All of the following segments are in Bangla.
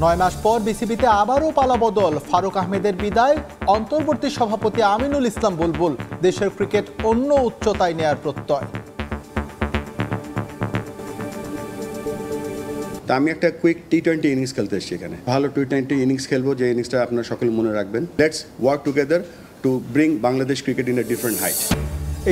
9 মাস পর বিসিবিতে আবারও পালাবদল, ফারুক আহমেদের বিদায়, অন্তর্বর্তী সভাপতি আমিনুল ইসলাম বুলবুল, দেশের ক্রিকেট অন্য উচ্চতায় নেয়ার প্রত্যয়। আমি একটা কুইক টি-20 ইনিংস খেলতে এসেছি এখানে, ভালো টি-20 ইনিংস খেলবো, যে ইনিংসটা আপনারা সকলে মনে রাখবেন। Let's work together to bring Bangladesh cricket in a different height.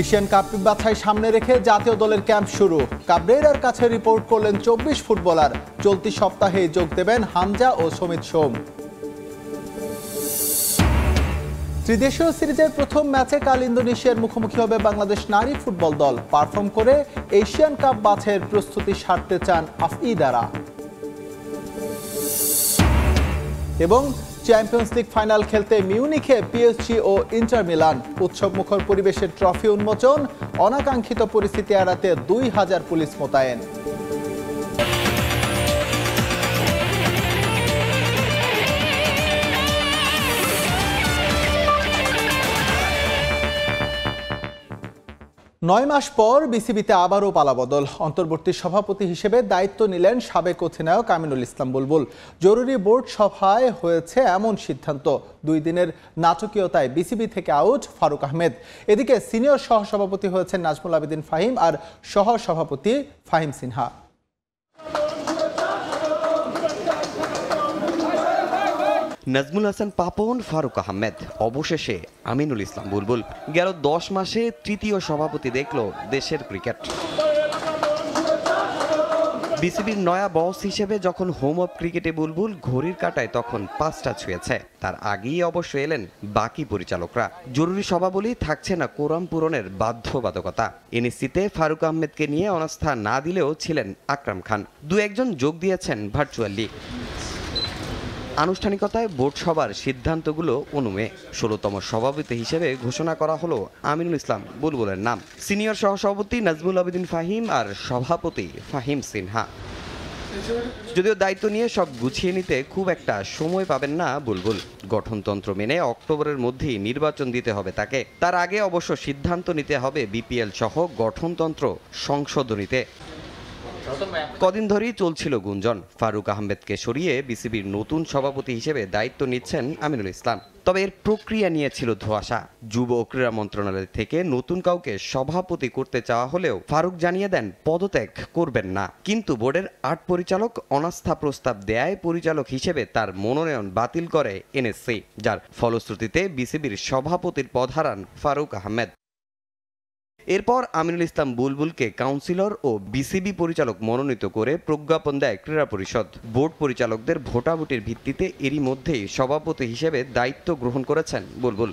Asian cup বাছাই সামনে রেখে জাতীয় দলের ক্যাম্প শুরু, কাবরেরার কাছে রিপোর্ট করলেন 24 ফুটবলার, চলতি সপ্তাহে যোগ দেবেন হামজা ও সমিত সোম। ত্রিদেশীয় সিরিজের প্রথম ম্যাচে কাল ইন্দোনেশিয়ার মুখোমুখি হবে বাংলাদেশ নারী ফুটবল দল। পারফর্ম করে এশিয়ান কাপ বাছাইয়ের প্রস্তুতি সারতে চান আফিদারা। এবং চ্যাম্পিয়ন্স লিগ ফাইনাল খেলতে মিউনিখে পিএসজি ও ইন্টার মিলান, উৎসবমুখর পরিবেশের ট্রফি উন্মোচন, অনাকাঙ্ক্ষিত পরিস্থিতি এড়াতে 2000 পুলিশ মোতায়েন। 9 মাস পর বিসিবিতে আবারও পালাবদল, অন্তর্বর্তী সভাপতি হিসেবে দায়িত্ব নিলেন সাবেক অধিনায়ক আমিনুল ইসলাম বুলবুল। জরুরি বোর্ড সভায় হয়েছে এমন সিদ্ধান্ত। 2 দিনের নাটকীয়তায় বিসিবি থেকে আউট ফারুক আহমেদ। এদিকে সিনিয়র সহসভাপতি হয়েছেন নাজমুল আবেদিন ফাহিম আর সহসভাপতি ফাহিম সিনহা। নাজমুল হাসান পাপন, ফারুক আহমেদ, অবশেষে আমিনুল ইসলাম বুলবুল। গেল 10 মাসে তৃতীয় সভাপতি দেখল দেশের ক্রিকেট। বিসিবির নয়া বস হিসেবে যখন হোম অফ ক্রিকেটে বুলবুল ঘড়ির কাঁটায় তখন 5টা ছুঁয়েছে। তার আগেই অবশ্য এলেন বাকি পরিচালকরা। জরুরি সভাবলী থাকছে না কোরাম পূরণের বাধ্যবাধকতা। এনএসসিতে ফারুক আহমেদকে নিয়ে অনাস্থা না দিলেও ছিলেন আকরাম খান। 2-1 যোগ দিয়েছেন ভার্চুয়ালি। আনুষ্ঠানিকতায় বোর্ড সভার সিদ্ধান্তগুলো অনুমে 16তম সভাপতি হিসেবে ঘোষণা করা হলো আমিনুল ইসলাম বুলবুলের নাম। সিনিয়র সহসভাপতি নাজমুল আবেদিন ফাহিম আর সভাপতি ফাহিম সিনহা। যদিও দায়িত্ব নিয়ে সব গুছিয়ে নিতে খুব একটা সময় পাবেন না বুলবুল। গঠনতন্ত্র মেনে অক্টোবরের মধ্যেই নির্বাচন দিতে হবে তাকে। তার আগে অবশ্য সিদ্ধান্ত নিতে হবে বিপিএল সহ গঠনতন্ত্র সংশোধনীতে। কদিন ধরেই চলছিল গুঞ্জন ফারুক আহমেদকে সরিয়ে বিসিবির নতুন সভাপতি হিসেবে দায়িত্ব নিচ্ছেন আমিনুল ইসলাম। তবে এর প্রক্রিয়া নিয়ে ছিল ধোঁয়াশা। যুব ও ক্রীড়া মন্ত্রণালয় থেকে নতুন কাউকে সভাপতি করতে চাওয়া হলেও ফারুক জানিয়ে দেন পদত্যাগ করবেন না। কিন্তু বোর্ডের 8 পরিচালক অনাস্থা প্রস্তাব দেয়ায় পরিচালক হিসেবে তার মনোনয়ন বাতিল করে এনএসসি, যার ফলশ্রুতিতে বিসিবির সভাপতির পদ হারান ফারুক আহমেদ। এরপর আমিনুল ইসলাম বুলবুলকে কাউন্সিলর ও বিসিবি পরিচালক মনোনীত করে প্রজ্ঞাপন দেয় ক্রীড়া পরিষদ। বোর্ড পরিচালকদের ভোটাভুটির ভিত্তিতে এরই মধ্যেই সভাপতি হিসেবে দায়িত্ব গ্রহণ করেছেন বুলবুল।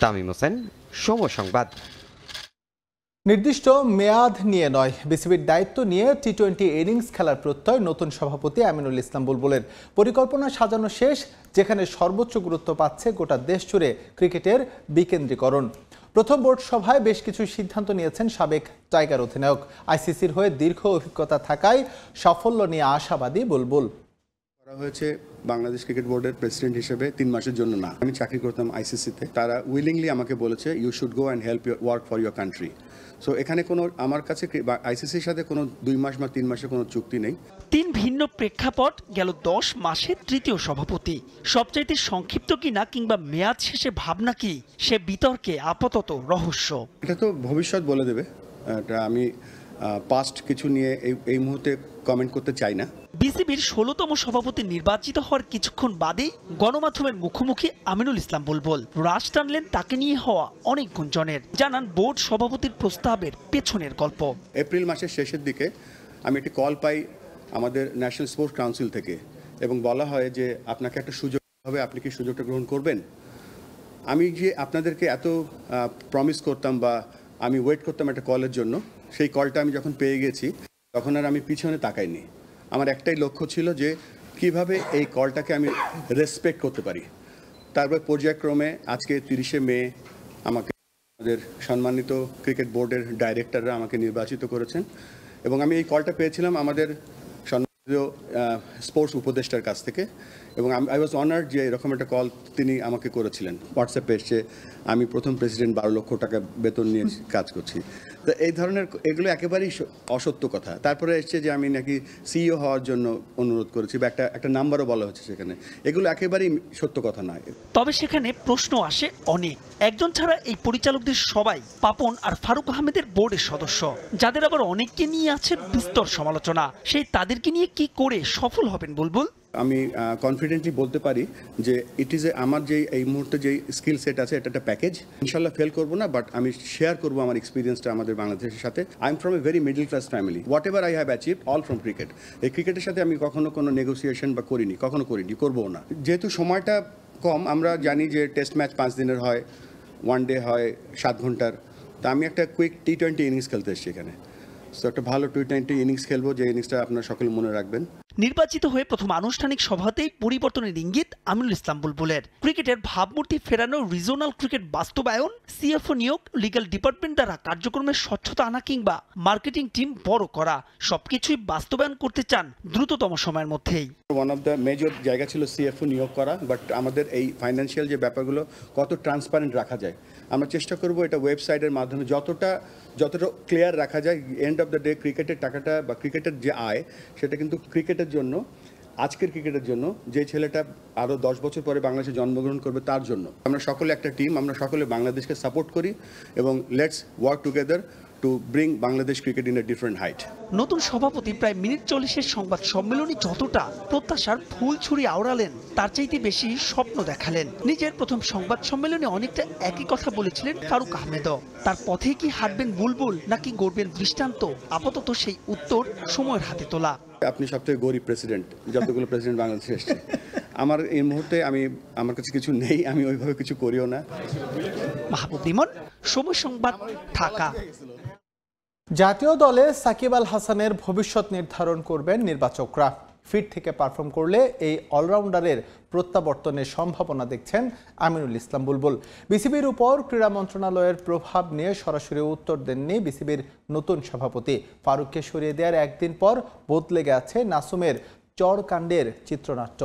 তামিম হোসেন, সময় সংবাদ। নির্দিষ্ট মেয়াদ নিয়ে নয়, বিসিবির দায়িত্ব নিয়ে টি-20 ইনিংস খেলার প্রত্যয় নতুন সভাপতি আমিনুল ইসলাম বুলবুলের। পরিকল্পনা সাজানো শেষ, যেখানে সর্বোচ্চ গুরুত্ব পাচ্ছে গোটা দেশ জুড়ে ক্রিকেটের বিকেন্দ্রীকরণ। প্রথম বোর্ড সভায় বেশ কিছু সিদ্ধান্ত নিয়েছেন সাবেক টাইগার অধিনায়ক। আইসিসির হয়ে দীর্ঘ অভিজ্ঞতা থাকায় সাফল্য নিয়ে আশাবাদী বুলবুল। করা হয়েছে বাংলাদেশ ক্রিকেট বোর্ডের প্রেসিডেন্ট হিসেবে 3 মাসের জন্য না। আমি চাকরি করতাম আইসিসিতে। তারা উইলিংলি আমাকে বলেছে you should go and help your work for your country. So এখানে কোনো আমার কাছে আইসিসির সাথে কোনো 2 মাস বা 3 মাসের কোনো চুক্তি নেই। 3 ভিন্ন প্রেক্ষাপট, গেল 10 মাসে তৃতীয় সভাপতি। সবচাইতে সংক্ষিপ্ত কিনা কিংবা মেয়াদ শেষে ভাবনা কি, সে বিতর্কে আপাতত রহস্য। এটা তো ভবিষ্যৎ বলে দেবে। এটা আমি পাস্ট কিছু নিয়ে এই মুহূর্তে কমেন্ট করতে চাই না। বিসিবির 16তম সভাপতি নির্বাচিত হওয়ার কিছুক্ষণ বাদেই গণমাধ্যমের মুখোমুখি আমিনুল ইসলাম বুলবুল। রাশ টানলেন তাকে নিয়ে হওয়া অনেক গুঞ্জনের, জানান বোর্ড সভাপতির প্রস্তাবের পেছনের গল্প। এপ্রিল মাসের শেষের দিকে আমি একটি কল পাই আমাদের ন্যাশনাল স্পোর্টস কাউন্সিল থেকে, এবং বলা হয় যে আপনাকে একটা সুযোগ হবে, আপনি কি সুযোগটা গ্রহণ করবেন? আমি যে আপনাদেরকে এত প্রমিস করতাম বা আমি ওয়েট করতাম একটা কলের জন্য, সেই কলটা আমি যখন পেয়ে গেছি তখন আর আমি পিছনে তাকাইনি। আমার একটাই লক্ষ্য ছিল যে কিভাবে এই কলটাকে আমি রেসপেক্ট করতে পারি। তারপর পর্যায়ক্রমে আজকে 30শে মে আমাকে আমাদের সম্মানিত ক্রিকেট বোর্ডের ডাইরেক্টররা আমাকে নির্বাচিত করেছেন, এবং আমি এই কলটা পেয়েছিলাম আমাদের স্পোর্টস উপদেষ্টার কাছ থেকে, এবং আই ওয়াজ অনার্ড যে এরকম একটা কল তিনি আমাকে করেছিলেন। হোয়াটসঅ্যাপে এসছে আমি প্রথম প্রেসিডেন্ট 12 লক্ষ টাকা বেতন নিয়ে কাজ করছি। তো এই ধরনের এগুলো একেবারেই অসত্য কথা। তারপরে এসছে যে আমি নাকি সিইও হওয়ার জন্য অনুরোধ করেছি, বা একটা নাম্বারও বলা হচ্ছে সেখানে। এগুলো একেবারেই সত্য কথা নয়। তবে সেখানে প্রশ্ন আসে অনেক। একজন ছাড়া এই পরিচালকদের সবাই পাপন আর ফারুক আহমেদের বোর্ডের সদস্য, যাদের আবার অনেককে নিয়ে আছে বিস্তর সমালোচনা। সেই তাদেরকে নিয়ে কি করে সফল হবেন বুলবুল? আমি কনফিডেন্টলি বলতে পারি যে ইট ইজ আমার যে এই মুহূর্তে যে স্কিল সেট আছে এটা একটা প্যাকেজ। ইনশাল্লাহ ফেল করবো না, বাট আমি শেয়ার করবো আমার এক্সপিরিয়েন্সটা আমাদের বাংলাদেশের সাথে। I am from a very middle class family. What ever I have achieve all from cricket. এই ক্রিকেটের সাথে আমি কখনো কোনো নেগোসিয়েশন বা করিনি, কখনো করিনি, করবোও না। যেহেতু সময়টা কম, আমরা জানি যে টেস্ট ম্যাচ 5 দিনের হয়, ওয়ান ডে হয় 7 ঘন্টার। তা আমি একটা কুইক T20 ইনিংস খেলতে এসেছি এখানে। সো একটা ভালো T20 ইনিংস খেলবো, যে ইনিংসটা আপনারা সকলে মনে রাখবেন। নির্বাচিত হয়ে প্রথম আনুষ্ঠানিক সভাতেই পরিবর্তনের ইঙ্গিত আমিনুল ইসলাম বুলবুলের। ক্রিকেটের ভাবমূর্তি ফেরানো, রিজনাল ক্রিকেট বাস্তবায়ন, সিএফও নিয়োগ, লিগ্যাল ডিপার্টমেন্ট দ্বারা কার্যক্রমের স্বচ্ছতা আনা কিংবা মার্কেটিং টিম বড় করা, সবকিছুই বাস্তবায়ন করতে চান দ্রুততম সময়ের মধ্যেই। ওয়ান অফ দ্য মেজর জায়গা ছিল সিএফও নিয়োগ করা, বাট আমাদের এই ফাইন্যান্সিয়াল যে ব্যাপারগুলো কত ট্রান্সপারেন্ট রাখা যায় আমরা চেষ্টা করব এটা ওয়েবসাইটের মাধ্যমে যতটা ক্লিয়ার রাখা যায়। এন্ড অফ দ্য ডে ক্রিকেটের টাকাটা বা ক্রিকেটের যে আয় সেটা কিন্তু ক্রিকেটের জন্য, আজকের ক্রিকেটের জন্য, যে ছেলেটা আরও 10 বছর পরে বাংলাদেশে জন্মগ্রহণ করবে তার জন্য। আমরা সকলে একটা টিম, আমরা সকলে বাংলাদেশকে সাপোর্ট করি এবং let's work together to bring Bangladesh cricket in a different height. নতুন সভাপতি প্রায় মিনিট 40-এর সংবাদ সম্মেলনে যতটা প্রত্যাশার ফুল ছুরি আওড়ালেন, তার চাইতে বেশি স্বপ্ন দেখালেন। নিজের প্রথম সংবাদ সম্মেলনে অনেকটা একই কথা বলেছিলেন ফারুক আহমেদও। তার পথে কি হাঁটবেন বুলবুল, নাকি গড়বেন দৃষ্টান্ত? আপাতত সেই উত্তর সময়ের হাতে তোলা। আপনি সবথেকে গরিব প্রেসিডেন্ট যতগুলো প্রেসিডেন্ট বাংলাদেশে এসছে। আমার এই মুহূর্তে আমার কাছে কিছু নেই, আমি ওইভাবে কিছু করিও না। মাহবুব ইমন, সময় সংবাদ, ঢাকা। জাতীয় দলে সাকিব আল হাসানের ভবিষ্যৎ নির্ধারণ করবেন নির্বাচকরা। ফিট থেকে পারফর্ম করলে এই অলরাউন্ডারের প্রত্যাবর্তনের সম্ভাবনা দেখছেন আমিনুল ইসলাম বুলবুল। বিসিবির উপর ক্রীড়া মন্ত্রণালয়ের প্রভাব নিয়ে সরাসরি উত্তর দেননি বিসিবির নতুন সভাপতি। ফারুককে সরিয়ে দেওয়ার একদিন পর বদলে গেছে নাসুমের চরকাণ্ডের চিত্রনাট্য।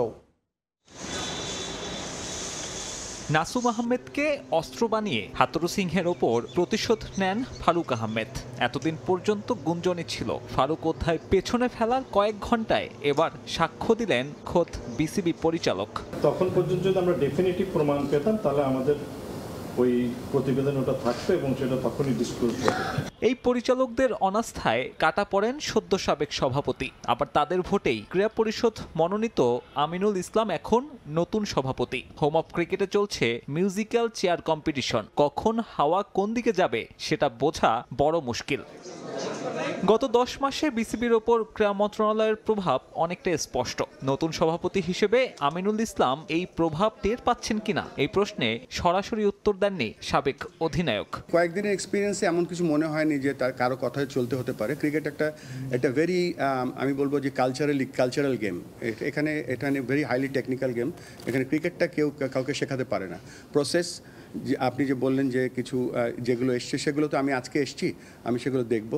নাসুম আহমেদকে অস্ত্র বানিয়ে হাতুরু সিংহের ওপর প্রতিশোধ নেন ফারুক আহমেদ। এতদিন পর্যন্ত গুঞ্জনই ছিল ফারুক অধ্যায় পেছনে ফেলার কয়েক ঘন্টায় এবার সাক্ষ্য দিলেন খোদ বিসিবি পরিচালক। তখন পর্যন্ত যদি আমরা ডেফিনিটিভ প্রমাণ পেতাম তাহলে আমাদের ওই প্রতিবেদন ওটা থাকতো এবং সেটা তখনই ডিসক্লোজ করতো। এই পরিচালকদের অনাস্থায় কাটা পড়েন সদ্য সাবেক সভাপতি। আবার তাদের ভোটেই ক্রীড়া পরিষদ মনোনীত আমিনুল ইসলাম এখন নতুন সভাপতি। হোম অফ ক্রিকেটে চলছে মিউজিক্যাল চেয়ার কম্পিটিশন। কখন হাওয়া কোন দিকে যাবে সেটা বোঝা বড় মুশকিল। গত 10 মাসে বিসিবির ওপর ক্রীড়া মন্ত্রণালয়ের প্রভাব অনেকটা স্পষ্ট। নতুন সভাপতি হিসেবে আমিনুল ইসলাম এই প্রভাব টের পাচ্ছেন কিনা এই প্রশ্নে সরাসরি উত্তর দেননি সাবেক অধিনায়ক। কয়েকদিনের এক্সপিরিয়েন্সে এমন কিছু মনে হয়নি যে তার কারো কথায় চলতে হতে পারে। ক্রিকেট একটা ভেরি আমি বলবো যে কালচারাল গেম। এখানে ভেরি হাইলি টেকনিক্যাল গেম। এখানে ক্রিকেটটা কেউ কাউকে শেখাতে পারে না। প্রসেস যে আপনি যে বললেন যে কিছু যেগুলো এসছে সেগুলো তো আমি আজকে এসছি, আমি সেগুলো দেখব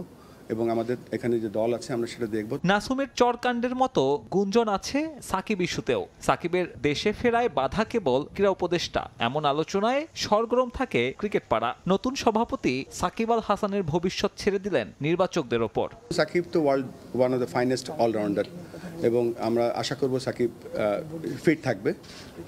এবং আমাদের এখানে যে দল আছে আমরা সেটা দেখব। নাসুমের চরকাণ্ডের মতো গুঞ্জন আছে সাকিব ইস্যুতেও। সাকিবের দেশে ফেরায় বাধা কেবল ক্রীড়া উপদেষ্টা, এমন আলোচনায় সরগরম থাকে ক্রিকেট পাড়া। নতুন সভাপতি সাকিব আল হাসানের ভবিষ্যৎ ছেড়ে দিলেন নির্বাচকদের ওপর। সাকিব তো world one of the finest all rounder এবং আমরা আশা করব সাকিব ফিট থাকবে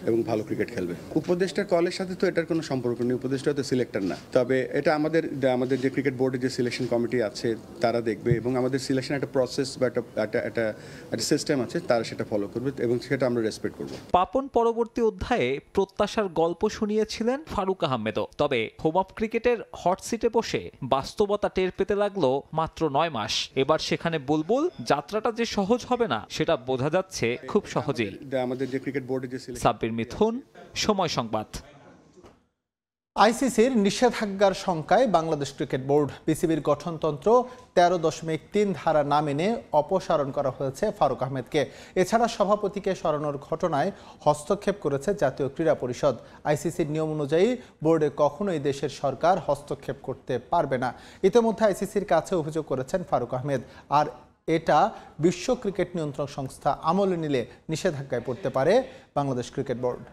এবং ভালো ক্রিকেট খেলবে। উপদেষ্টার কলের সাথে তো এটার কোনো সম্পর্ক নেই, উপদেষ্টা তো সিলেক্টর না। তবে এটা আমাদের যে ক্রিকেট বোর্ডের যে সিলেকশন কমিটি আছে তারা দেখবে এবং আমাদের সিলেকশন একটা প্রসেস বা একটা সিস্টেম আছে, তারা সেটা ফলো করবে এবং সেটা আমরা রেসপেক্ট করব। পাপন পরবর্তী অধ্যায়ে প্রত্যাশার গল্প শুনিয়েছিলেন ফারুক আহমেদও। তবে হোম অফ ক্রিকেটের হট সিটে বসে বাস্তবতা টের পেতে লাগলো মাত্র 9 মাস। এবার সেখানে বুলবুল যাত্রাটা যে সহজ হবে না সেটা বোঝা যাচ্ছে খুব সহজেই। আমাদের যে ক্রিকেট বোর্ডের যে সাব্বির মিথুন, সময় সংবাদ। আইসিসির নিষেধাজ্ঞার শঙ্কায় বাংলাদেশ ক্রিকেট বোর্ড। বিসিবির গঠনতন্ত্র 13.3 ধারা না মেনে অপসারণ করা হয়েছে ফারুক আহমেদকে। এছাড়া সভাপতিকে সরানোর ঘটনায় হস্তক্ষেপ করেছে জাতীয় ক্রীড়া পরিষদ। আইসিসির নিয়ম অনুযায়ী বোর্ডে কখনোই দেশের সরকার হস্তক্ষেপ করতে পারবে না। ইতিমধ্যে আইসিসির কাছে অভিযোগ করেছেন ফারুক আহমেদ। আর এটা বিশ্ব ক্রিকেট নিয়ন্ত্রক সংস্থা আমলে নিলে নিষেধাজ্ঞায় পড়তে পারে বাংলাদেশ ক্রিকেট বোর্ড।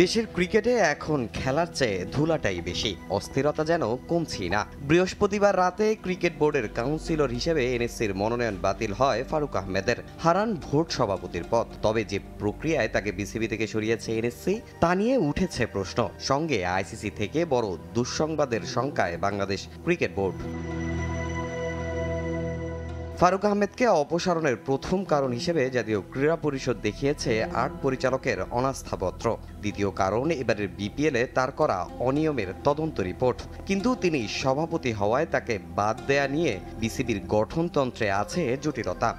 দেশের ক্রিকেটে এখন খেলার চেয়ে ধুলাটাই বেশি, অস্থিরতা যেন কমছেই না। বৃহস্পতিবার রাতে ক্রিকেট বোর্ডের কাউন্সিলর হিসেবে এনএসসির মনোনয়ন বাতিল হয় ফারুক আহমেদের। হারান ভোট সভাপতির পদ। তবে যে প্রক্রিয়ায় তাকে বিসিবি থেকে সরিয়েছে এনএসসি তা নিয়ে উঠেছে প্রশ্ন। সঙ্গে আইসিসি থেকে বড় দুঃসংবাদের শঙ্কায় বাংলাদেশ ক্রিকেট বোর্ড। ফারুক আহমেদকে অপসারণের প্রথম কারণ হিসেবে জাতীয় ক্রীড়া পরিষদ দেখিয়েছে ৮ পরিচালকের অনাস্থাপত্র। দ্বিতীয় কারণ এবারের বিপিএলে তার করা অনিয়মের তদন্ত রিপোর্ট। কিন্তু তিনি সভাপতি হওয়ায় তাকে বাদ দেয়া নিয়ে বিসিবির গঠনতন্ত্রে আছে জটিলতা।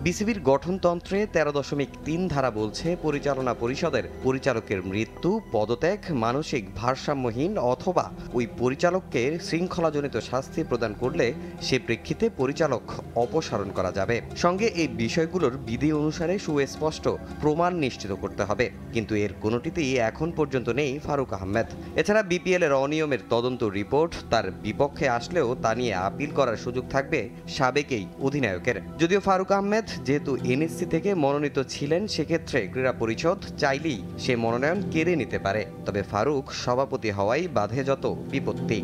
বিসিবির গঠনতন্ত্রে 13.3 ধারা বলছে পরিচালনা পরিষদের পরিচালকের মৃত্যু, পদত্যাগ, মানসিক ভারসাম্যহীন অথবা ওই পরিচালককে শৃঙ্খলাজনিত শাস্তি প্রদান করলে সে প্রেক্ষিতে পরিচালক অপসারণ করা যাবে। সঙ্গে এই বিষয়গুলোর বিধি অনুসারে সুস্পষ্ট প্রমাণ নিশ্চিত করতে হবে। কিন্তু এর কোনোটিতেই এখন পর্যন্ত নেই ফারুক আহমেদ। এছাড়া বিপিএল এর অনিয়মের তদন্ত রিপোর্ট তার বিপক্ষে আসলেও তা নিয়ে আপিল করার সুযোগ থাকবে সাবেক এই অধিনায়কের। যদিও ফারুক আহমেদ যেহেতু এনএসসি থেকে মনোনীত ছিলেন, সেক্ষেত্রে ক্রীড়া পরিষদ চাইলেই সে মনোনয়ন কেড়ে নিতে পারে। তবে ফারুক সভাপতি হওয়াই বাধে যত বিপত্তি।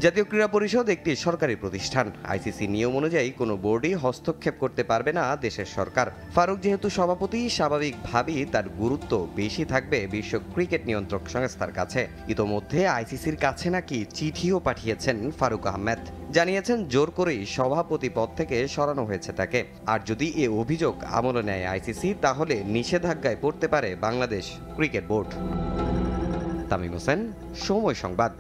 জাতীয় ক্রীড়া পরিষদ একটি সরকারি প্রতিষ্ঠান। আইসিসি নিয়ম অনুযায়ী কোনো বোর্ডই হস্তক্ষেপ করতে পারবে না দেশের সরকার। ফারুক যেহেতু সভাপতি, স্বাভাবিকভাবেই তার গুরুত্ব বেশি থাকবে বিশ্ব ক্রিকেট নিয়ন্ত্রক সংস্থার কাছে। ইতোমধ্যে আইসিসির কাছে নাকি চিঠিও পাঠিয়েছেন ফারুক আহমেদ। জানিয়েছেন জোর করেই সভাপতি পদ থেকে সরানো হয়েছে তাকে। আর যদি এ অভিযোগ আমলে নেয় আইসিসি, তাহলে নিষেধাজ্ঞায় পড়তে পারে বাংলাদেশ ক্রিকেট বোর্ড। তামিম হোসেন, সময় সংবাদ।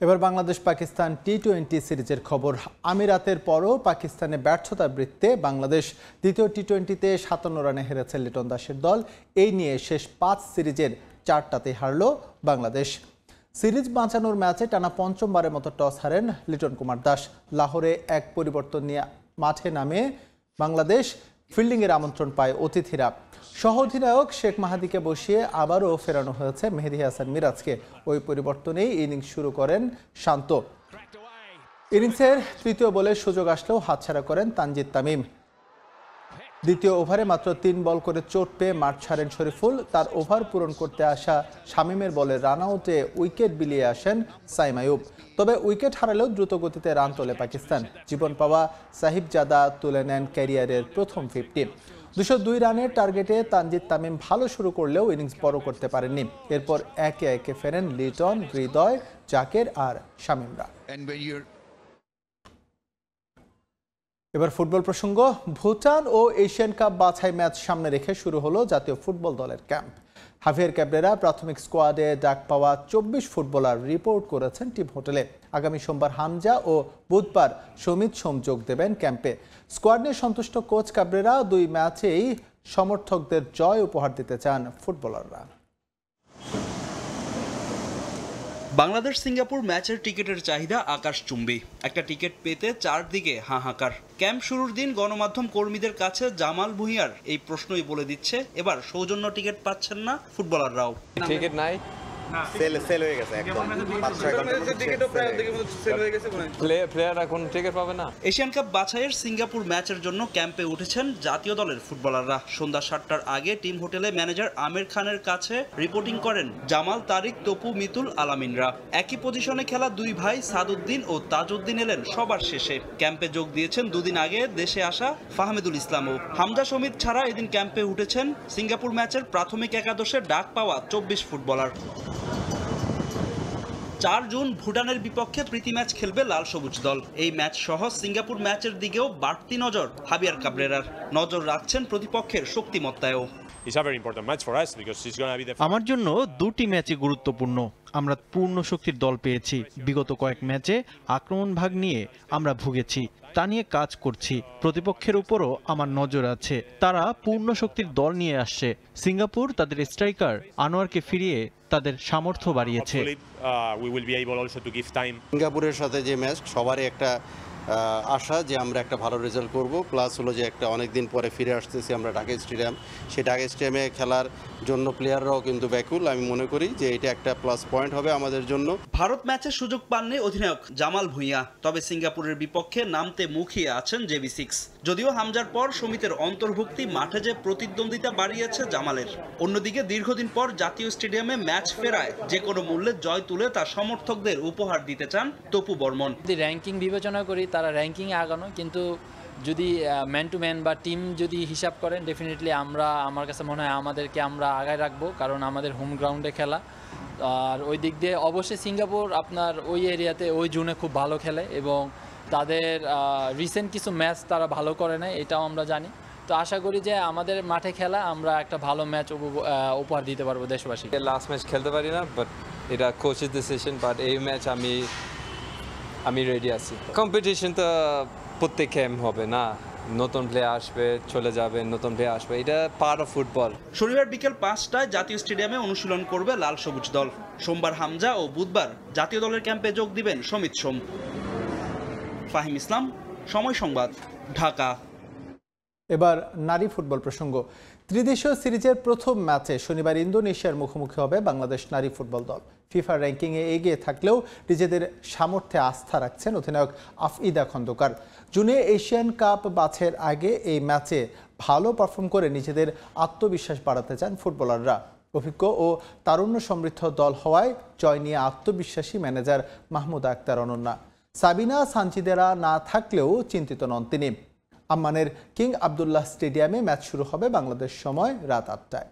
এবার বাংলাদেশ পাকিস্তান টি-20 সিরিজের খবর। আমিরাতের পরও পাকিস্তানে ব্যর্থতার বৃত্তে বাংলাদেশ দ্বিতীয় টি-20তে 57 রানে হেরেছে লিটন দাসের দল। এই নিয়ে শেষ 5 সিরিজের 4টাতে হারল বাংলাদেশ। সিরিজ বাঁচানোর ম্যাচে টানা পঞ্চমবারের মতো টস হারেন লিটন কুমার দাস। লাহোরে এক পরিবর্তন নিয়ে মাঠে নামে বাংলাদেশ। ফিল্ডিংয়ের আমন্ত্রণ পায় অতিথিরা। সহ অধিনায়ক শেখ মাহাদিকে বসিয়ে আবারও ফেরানো হয়েছে মেহেদী হাসান মিরাজকে। ওই পরিবর্তনেই ইনিংস শুরু করেন শান্ত। ইনিংসের তৃতীয় বলে সুযোগ আসলেও হাতছাড়া করেন তানজিদ তামিম। দ্বিতীয় ওভারে মাত্র 3 বল করে চোট পেয়ে মাঠ ছাড়েন শরীফুল। তার ওভার পূরণ করতে আসা শামীমের বলে রান আউটে উইকেট বিলিয়ে আসেন সাইম আইয়ুব। তবে উইকেট হারালেও দ্রুত গতিতে রান তোলে পাকিস্তান। জীবন পাওয়া সাহিবজাদা তুলে নেন ক্যারিয়ারের প্রথম 50। 202 রানের টার্গেটে তানজিদ তামিম ভালো শুরু করলেও ইনিংস বড় করতে পারেননি। এরপর একে একে ফেরেন লিটন, হৃদয়, জাকের আর শামীমরা। এবার ফুটবল প্রসঙ্গ। ভুটান ও এশিয়ান কাপ বাছাই ম্যাচ সামনে রেখে শুরু হলো জাতীয় ফুটবল দলের ক্যাম্প। হাভিয়ার ক্যাবরেরা প্রাথমিক স্কোয়াডে ডাক পাওয়া 24 ফুটবলার রিপোর্ট করেছেন টিম হোটেলে। আগামী সোমবার হামজা ও বুধবার সমিত সোম যোগ দেবেন ক্যাম্পে। স্কোয়াড নিয়ে সন্তুষ্ট কোচ ক্যাবরেরা 2 ম্যাচেই সমর্থকদের জয় উপহার দিতে চান ফুটবলাররা। বাংলাদেশ সিঙ্গাপুর ম্যাচের টিকিটের চাহিদা আকাশচুম্বী। একটা টিকিট পেতে চারদিকে হাহাকার। ক্যাম্প শুরুর দিন গণমাধ্যম কর্মীদের কাছে জামাল ভুঁইয়ার এই প্রশ্নই বলে দিচ্ছে এবার সৌজন্য টিকিট পাচ্ছেন না ফুটবলাররাও। টিকিট নাই, সেল হয়ে গেছে একদম। 5-6 ঘন্টার টিকিটও প্রায় সেল হয়ে গেছে। প্লেয়ার এখন টিকিট পাবে না। এশিয়ান কাপ বাছাইয়ের সিঙ্গাপুর ম্যাচের জন্য ক্যাম্পে উঠেছেন জাতীয় দলের ফুটবলাররা। সন্ধ্যা 7টার আগে টিম হোটেলে ম্যানেজার আমির খানের কাছে রিপোর্টিং করেন জামাল, তারিক, তপু, মিতুল, আলামিনরা। একই পজিশনে খেলা 2 ভাই সাদউদ্দিন ও তাজউদ্দিন এলেন সবার শেষে। ক্যাম্পে যোগ দিয়েছেন 2 দিন আগে দেশে আসা ফাহমেদুল ইসলামও। হামজা সমিত ছাড়া এদিন ক্যাম্পে উঠেছেন সিঙ্গাপুর ম্যাচের প্রাথমিক একাদশে ডাক পাওয়া 24 ফুটবলার। 4 জুন ভুটানের বিপক্ষে প্রীতি ম্যাচ খেলবে লাল সবুজ দল। এই ম্যাচ সহ সিঙ্গাপুর ম্যাচের দিকেও বাড়তি নজর হাবিয়ার কাবরেরার। নজর রাখছেন প্রতিপক্ষের শক্তিমত্তায়ও। আমার জন্য 2টি ম্যাচই গুরুত্বপূর্ণ। আমরা পূর্ণ শক্তির দল পেয়েছি। বিগত কয়েক ম্যাচে আক্রমণ ভাগ নিয়ে আমরা ভুগেছি, তা নিয়ে কাজ করছি। প্রতিপক্ষের উপরও আমার নজর আছে। তারা পূর্ণ শক্তির দল নিয়ে আসছে। সিঙ্গাপুর তাদের স্ট্রাইকার আনোয়ারকে ফিরিয়ে তাদের সামর্থ্য বাড়িয়েছে। সিঙ্গাপুরের সাথে যে ম্যাচ, সবারই একটা আশা যে আমরা একটা ভালো রেজাল্ট করব, প্লাস হলো যে একটা অনেক দিন পরে ফিরে আসতেছি আমরা ঢাকা স্টেডিয়াম, সেই ঢাকা স্টেডিয়ামে খেলার জন্য প্লেয়াররাও কিন্তু ব্যাকুল। আমি মনে করি যে এটা একটা প্লাস পয়েন্ট হবে আমাদের জন্য। ভারত ম্যাচের সুযোগ পাননি অধিনায়ক জামাল ভুঁইয়া, তবে সিঙ্গাপুরের বিপক্ষে নামতে মুখিয়ে আছেন JB6। যদিও হামজার পর সমিতের অন্তর্ভুক্তি মাঠে যে প্রতিদ্বন্দ্বিতা বাড়িয়েছে জামালের। অন্যদিকে দীর্ঘদিন পর জাতীয় স্টেডিয়ামে ম্যাচ ফেরায় যে কোনো মূল্যে জয় তুলে তার সমর্থকদের উপহার দিতে চান তপু বর্মন। যদি র্যাঙ্কিং বিবেচনা করি তারা র্যাঙ্কিংয়ে আগানো, কিন্তু যদি ম্যান টু ম্যান বা টিম যদি হিসাব করেন ডেফিনেটলি আমার কাছে মনে হয় আমরা আগায় রাখবো, কারণ আমাদের হোম গ্রাউন্ডে খেলা। আর ওই দিক দিয়ে অবশ্যই সিঙ্গাপুর আপনার ওই এরিয়াতে ওই জোনে খুব ভালো খেলে এবং তাদের রিসেন্ট কিছু ম্যাচ তারা ভালো করে নেয়, এটাও আমরা জানি। তো আশা করি যে আমাদের মাঠে খেলা আমরা একটা ভালো ম্যাচ উপহার দিতে পারবো দেশবাসী। লাস্ট ম্যাচ খেলতে পারি না, বাট এটা কোচের ডিসিশন, বাট এই ম্যাচ আমি রেডি আছি। কম্পিটিশন তো প্রত্যেক গেম হবে না, নতুন প্লেয়ার আসবে চলে যাবে, নতুন প্লেয়ার আসবে, এটা পার্ট অফ ফুটবল। শনিবার বিকেল 5টায় জাতীয় স্টেডিয়ামে অনুশীলন করবে লাল সবুজ দল। সোমবার হামজা ও বুধবার জাতীয় দলের ক্যাম্পে যোগ দিবেন সমিত সোম। ফাহিম ইসলাম, সময় সংবাদ, ঢাকা। এবার নারী ফুটবল প্রসঙ্গ। ত্রিদেশীয় সিরিজের প্রথম ম্যাচে শনিবার ইন্দোনেশিয়ার মুখোমুখি হবে বাংলাদেশ নারী ফুটবল দল। ফিফা র্যাঙ্কিংয়ে এগিয়ে থাকলেও নিজেদের সামর্থ্যে আস্থা রাখছেন অধিনায়ক আফইদা খন্দকার। জুনে এশিয়ান কাপ বাছাইয়ের আগে এই ম্যাচে ভালো পারফর্ম করে নিজেদের আত্মবিশ্বাস বাড়াতে চান ফুটবলাররা। অভিজ্ঞ ও তারুণ্য সমৃদ্ধ দল হওয়ায় জয় নিয়ে আত্মবিশ্বাসী ম্যানেজার মাহমুদা আক্তার অনন্যা। সাবিনা সানজিদেরা না থাকলেও চিন্তিত নন তিনি। আম্মানের কিং আবদুল্লাহ স্টেডিয়ামে ম্যাচ শুরু হবে বাংলাদেশ সময় রাত 8টায়।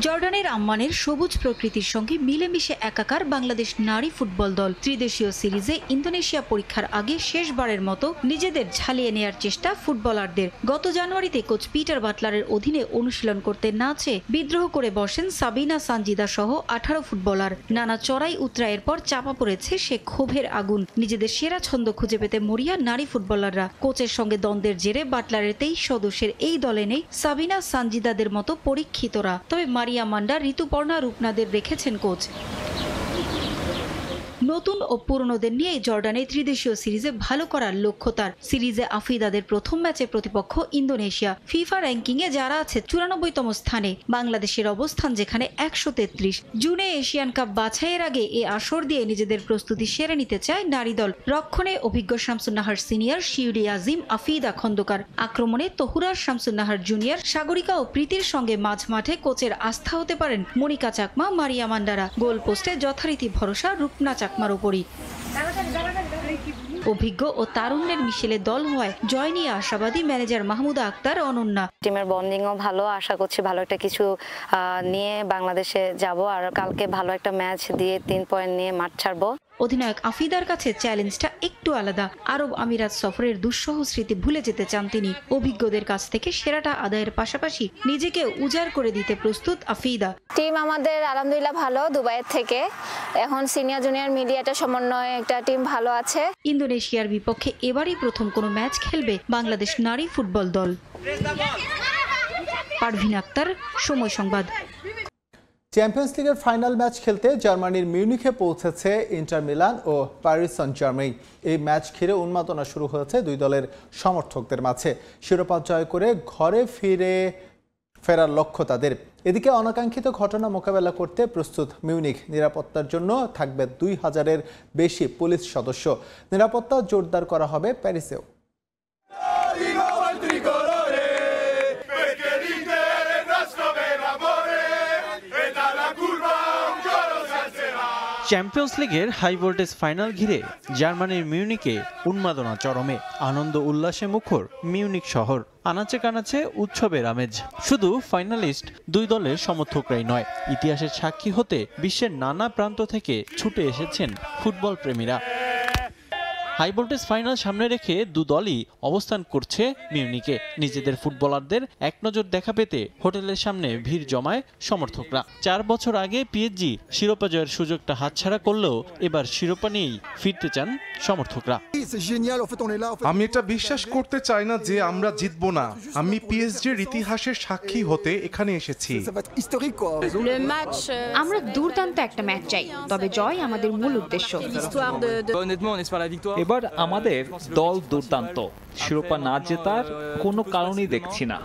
জর্ডানের আম্মানের সবুজ প্রকৃতির সঙ্গে মিলেমিশে একাকার বাংলাদেশ নারী ফুটবল দল ত্রিদেশীয় সিরিজে ইন্দোনেশিয়া পরীক্ষার আগে শেষবারের মতো নিজেদের ঝালিয়ে নেয়ার চেষ্টা ফুটবলারদের। গত জানুয়ারিতে কোচ পিটার বাটলারের অধীনে অনুশীলন করতে না চেয়ে বিদ্রোহ করে বসেন সাবিনা সানজিদা সহ 18 ফুটবলার। নানা চড়াই উতরাইয়ের পর চাপা পড়েছে সে ক্ষোভের আগুন। নিজেদের সেরা ছন্দ খুঁজে পেতে মরিয়া নারী ফুটবলাররা। কোচের সঙ্গে দ্বন্দ্বের জেরে বাটলারের 23 সদস্যের এই দলে নেই সাবিনা সানজিদাদের মতো পরীক্ষিতরা। তবে মারিয়া মান্ডা, ঋতুপর্ণা, রূপনাদের রেখেছেন কোচ। নতুন ও পুরনোদের নিয়ে জর্ডানে ত্রিদেশীয় সিরিজে ভালো করার লক্ষ্য তার। সিরিজে আফিদাদের প্রথম ম্যাচে প্রতিপক্ষ ইন্দোনেশিয়া। ফিফা র্যাঙ্কিংয়ে যারা আছে 94তম স্থানে, বাংলাদেশের অবস্থান যেখানে 133। জুনে এশিয়ান কাপ বাছাইয়ের আগে এ আসর দিয়ে নিজেদের প্রস্তুতি সেরে নিতে চায় নারী দল। রক্ষণে অভিজ্ঞ শামসুন্নাহার সিনিয়র, শিউরি আজিম, আফিদা খন্দকার। আক্রমণে তহুরার শামসুন্নাহার জুনিয়র, সাগরিকা ও প্রীতির সঙ্গে মাঝ মাঠে কোচের আস্থা হতে পারেন মনিকা চাকমা, মারিয়া মান্ডারা। গোল পোস্টে যথারীতি ভরসা রূপনা চাকমার উপরই। অভিজ্ঞ ও তারুণ্যের মিশেলে দল হওয়ায় জয় নিয়ে আশাবাদী ম্যানেজার মাহমুদা আক্তার অনন্যা। টিমের বন্ডিংও ভালো, আশা করছি ভালো একটা কিছু নিয়ে বাংলাদেশে যাব, আর কালকে ভালো একটা ম্যাচ দিয়ে 3 পয়েন্ট নিয়ে মাঠ ছাড়বো। অধিনায়ক আফিদার কাছে চ্যালেঞ্জটা একটু আলাদা। আরব আমিরাত সফরের দুঃসহ স্মৃতি ভুলে যেতে চান তিনি। অভিজ্ঞদের কাছ থেকে সেরাটা আদায়ের পাশাপাশি নিজেকে উজাড় করে দিতে প্রস্তুত আফিদা। টিম আমাদের আলহামদুলিল্লাহ ভালো, দুবাইয়ের থেকে এখন সিনিয়র জুনিয়র মিডিয়াটা সমন্বয়ে একটা টিম ভালো আছে। ইন্দোনেশিয়ার বিপক্ষে এবারই প্রথম কোনো ম্যাচ খেলবে বাংলাদেশ নারী ফুটবল দল। পারভিন আক্তার, সময় সংবাদ। চ্যাম্পিয়ন্স লিগের ফাইনাল ম্যাচ খেলতে জার্মানির মিউনিখে পৌঁছেছে ইন্টার মিলান ও প্যারিস সেন্ট জার্মেই। এই ম্যাচ ঘিরে উন্মাদনা শুরু হয়েছে দুই দলের সমর্থকদের মাঝে। শিরোপা জয় করে ঘরে ফেরার লক্ষ্য তাদের। এদিকে অনাকাঙ্ক্ষিত ঘটনা মোকাবেলা করতে প্রস্তুত মিউনিখ। নিরাপত্তার জন্য থাকবে 2000-এর বেশি পুলিশ সদস্য। নিরাপত্তা জোরদার করা হবে প্যারিসেও। চ্যাম্পিয়ন্স লিগের হাই ভোল্টেজ ফাইনাল ঘিরে জার্মানির মিউনিকে উন্মাদনা চরমে। আনন্দ উল্লাসে মুখর মিউনিক শহর। আনাচে কানাচে উৎসবের আমেজ। শুধু ফাইনালিস্ট দুই দলের সমর্থকরাই নয়, ইতিহাসের সাক্ষী হতে বিশ্বের নানা প্রান্ত থেকে ছুটে এসেছেন ফুটবল প্রেমীরা। হাই ভোল্টেজ ফাইনাল সামনে রেখে দু দলই অবস্থান করছে মিউনিকে। নিজেদের ফুটবলারদের এক নজর দেখা পেতে হোটেলের সামনে ভিড় জমায় সমর্থকরা। 4 বছর আগে পিএসজি শিরোপা জয়ের সুযোগটা হাতছাড়া করলেও এবার শিরোপা নিয়েই ফিরতে চান সমর্থকরা। আমি এটা বিশ্বাস করতে চাই না যে আমরা জিতবো না। আমি পিএসজির ইতিহাসের সাক্ষী হতে এখানে এসেছি। আমরা দুর্দান্ত একটা ম্যাচ চাই, তবে জয় আমাদের মূল উদ্দেশ্য। এবার আমাদের দল দুর্দান্ত, শিরোপা না জেতার কোনো কারণই দেখছি না।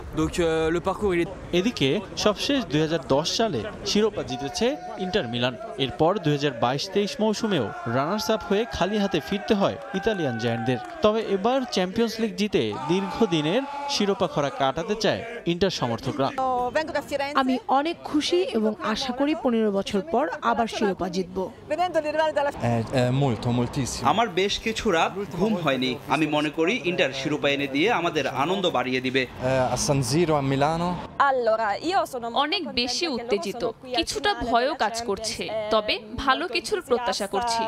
এদিকে সবশেষ 2010 সালে শিরোপা জিতেছে ইন্টার মিলান। এরপর 2022-23 মৌসুমেও রানার্স আপ হয়ে খালি হাতে ফিরতে হয় ইতালিয়ান জায়ান্টদের। তবে এবার চ্যাম্পিয়ন্স লিগ জিতে দীর্ঘদিনের শিরোপা খরা কাটাতে চায় ইন্টার সমর্থকরা। আমি অনেক খুশি এবং আশা করি 15 বছর পর আবার শিরোপা জিতব। আমার বেশ কিছু রাত ঘুম হয়নি। আমি মনে করি ইন্টার শিরোপা এনে দিয়ে আমাদের আনন্দ বাড়িয়ে দিবে। অনেক বেশি উত্তেজিত, কিছুটা ভয়ও কাজ করছে, তবে ভালো কিছুর প্রত্যাশা করছি।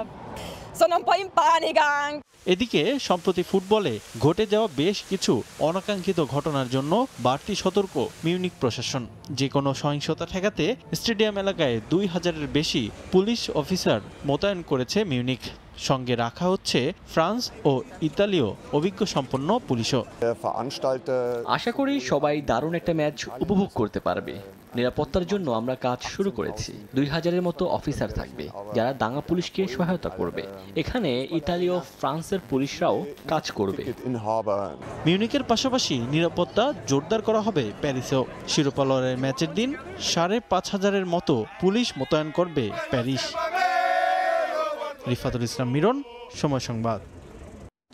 এদিকে সম্প্রতি ফুটবলে ঘটে যাওয়া বেশ কিছু অনাকাঙ্ক্ষিত ঘটনার জন্য বাড়তি সতর্ক মিউনিক প্রশাসন। যে কোনো সহিংসতা ঠেকাতে স্টেডিয়াম এলাকায় 2000-এর বেশি পুলিশ অফিসার মোতায়েন করেছে মিউনিক। সঙ্গে রাখা হচ্ছে ফ্রান্স ও ইতালীয় অভিজ্ঞ সম্পন্ন পুলিশও। আশা করি সবাই দারুণ একটা ম্যাচ উপভোগ করতে পারবে। নিরাপত্তার জন্য আমরা কাজ শুরু করেছি। 2000-এর মতো অফিসার থাকবে যারা দাঙ্গা পুলিশকে সহায়তা করবে। এখানে ইতালি ও ফ্রান্সের পুলিশরাও কাজ করবে। মিউনিকের পাশাপাশি নিরাপত্তা জোরদার করা হবে প্যারিসেও। শিরোপা লড়াইয়ের ম্যাচের দিন 5500-এর মতো পুলিশ মোতায়েন করবে প্যারিস। রিফাতুল ইসলাম মিরন, সময় সংবাদ।